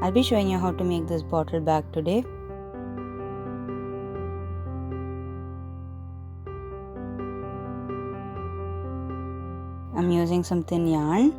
I'll be showing you how to make this bottle bag today. I'm using some thin yarn,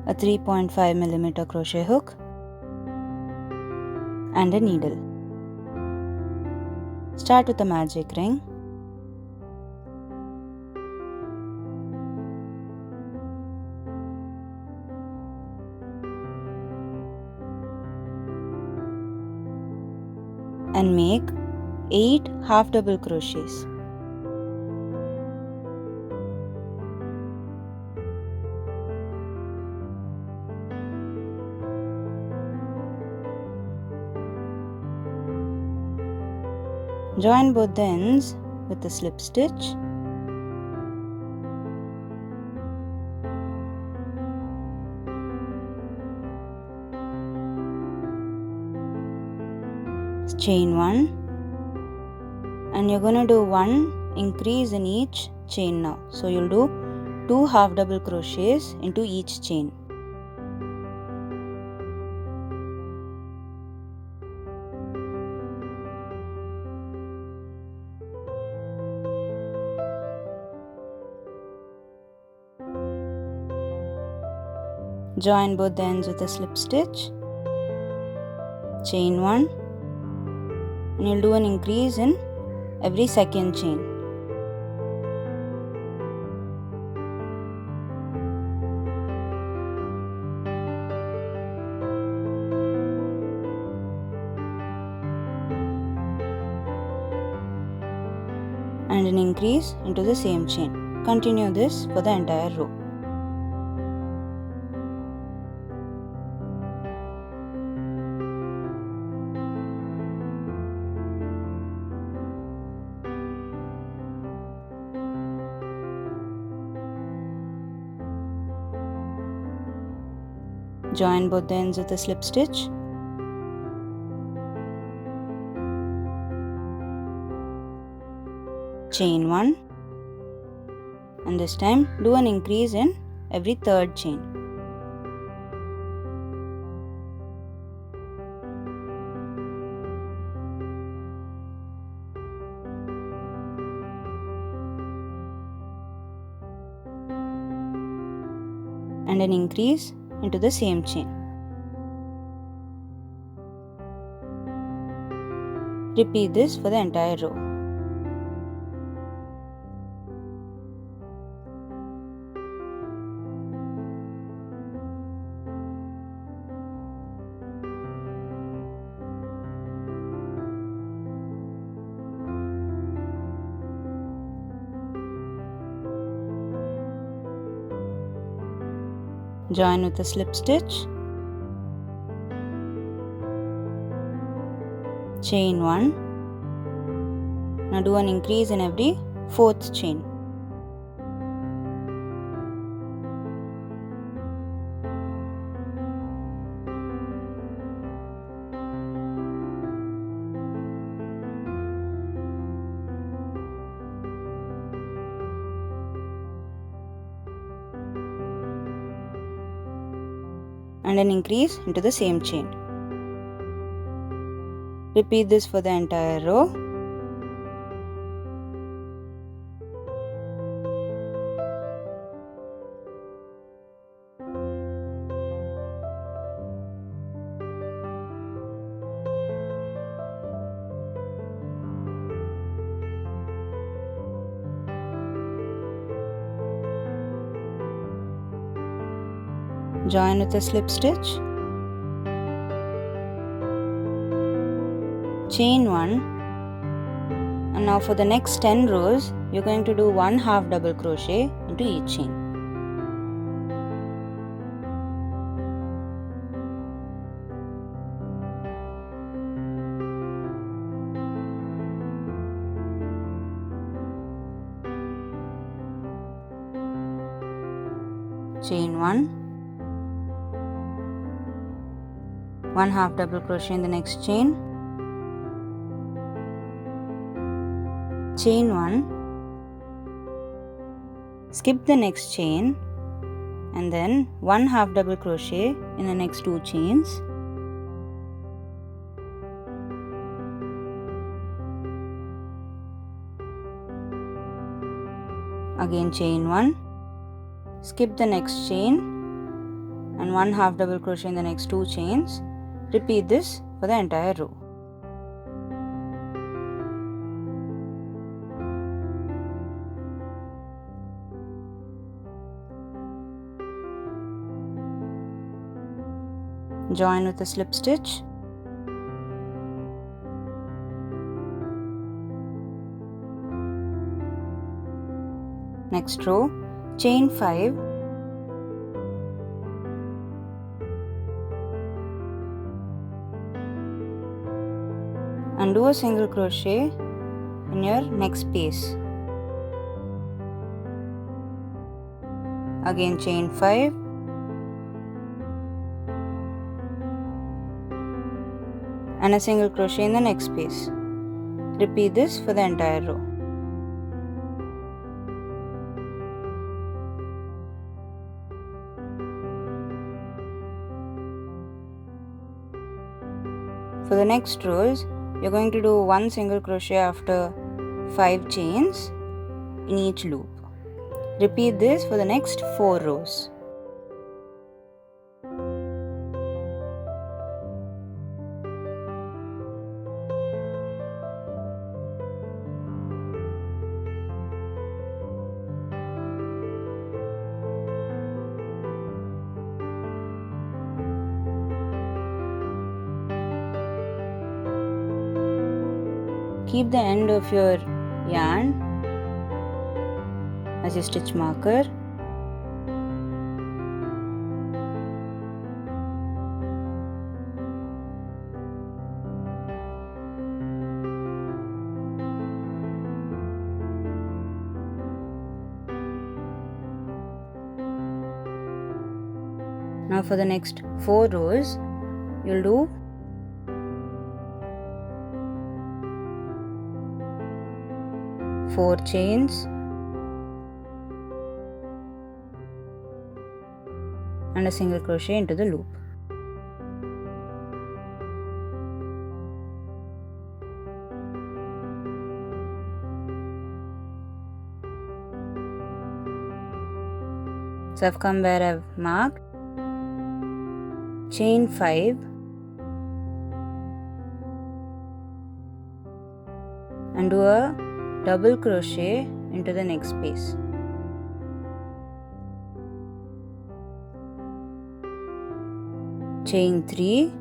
a 3.5mm crochet hook, and a needle. Start with a magic ring. And make 8 half double crochets. Join both the ends with a slip stitch. Chain 1, and you're going to do 1 increase in each chain now. So you'll do 2 half double crochets into each chain. Join both the ends with a slip stitch. Chain 1, and you'll do an increase in every second chain. And an increase into the same chain. Continue this for the entire row. Join both the ends with a slip stitch. Chain 1, and this time do an increase in every third chain. And an increase into the same chain. Repeat this for the entire row. Join with a slip stitch. Chain 1. Now do an increase in every fourth chain. And an increase into the same chain. Repeat this for the entire row. Join with a slip stitch. Chain 1, and now for the next 10 rows you're going to do 1 half double crochet into each chain. Chain 1, 1 half double crochet in the next chain, chain 1, skip the next chain and then 1 half double crochet in the next 2 chains. Again chain 1, skip the next chain and 1 half double crochet in the next 2 chains. Repeat this for the entire row. Join with a slip stitch. Next row, chain 5, and do a single crochet in your next space. Again chain 5, and a single crochet in the next space. Repeat this for the entire row. For the next rows, you're going to do 1 single crochet after 5 chains in each loop. Repeat this for the next 4 rows. Keep the end of your yarn as your stitch marker. Now for the next 4 rows, you'll do four chains and a single crochet into the loop. So I've come where I've marked, chain 5 and do a double crochet into the next space. Chain 3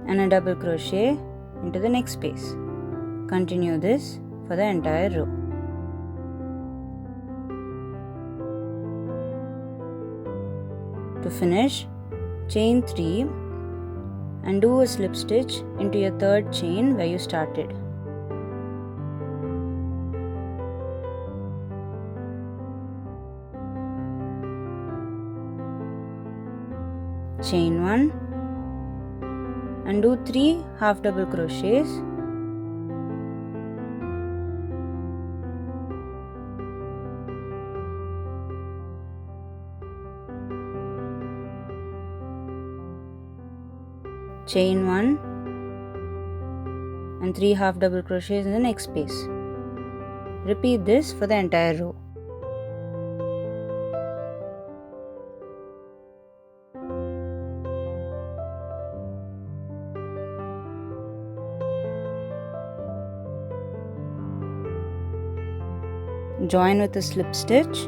and a double crochet into the next space. Continue this for the entire row. To finish, chain 3 and do a slip stitch into your third chain where you started. Chain 1 and do 3 half double crochets. Chain 1 and 3 half double crochets in the next space. Repeat this for the entire row. Join with a slip stitch.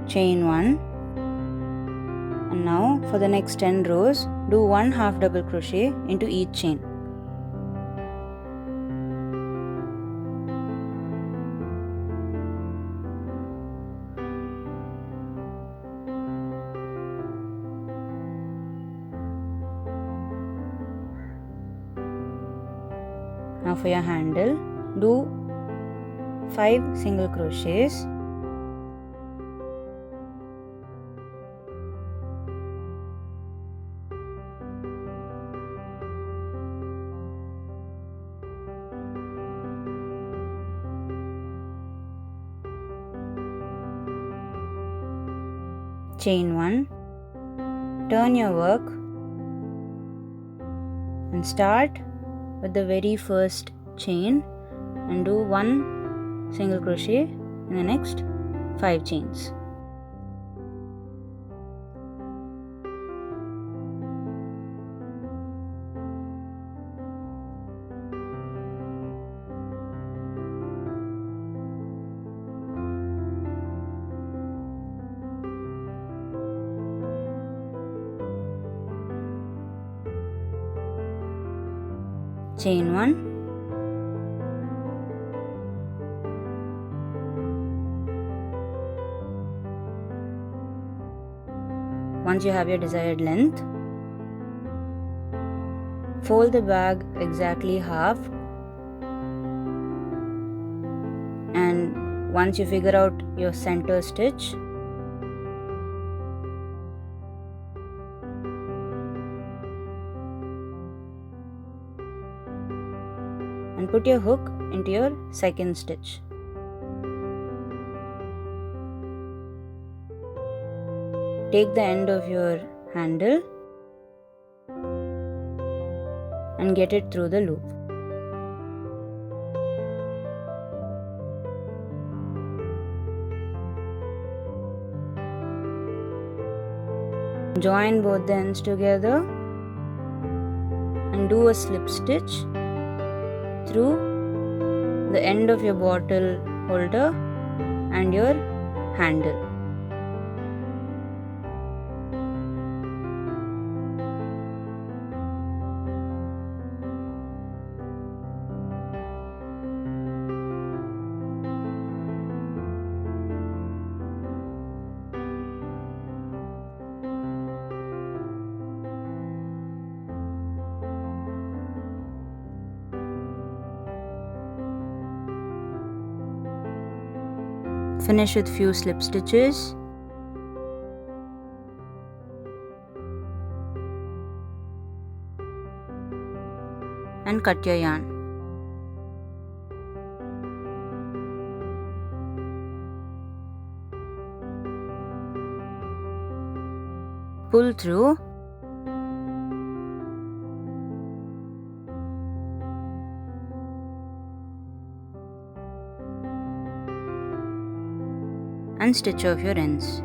Chain 1, and now for the next 10 rows, do 1 half double crochet into each chain. Now for your handle, do 5 single crochets chain 1, turn your work and start with the very first chain and do 1 single crochet in the next 5 chains. Chain 1, once you have your desired length, fold the bag exactly half, and once you figure out your center stitch, and put your hook into your second stitch. Take the end of your handle and get it through the loop. Join both the ends together and do a slip stitch through the end of your bottle holder and your handle. Finish with few slip stitches and cut your yarn. Pull through and stitch off your ends.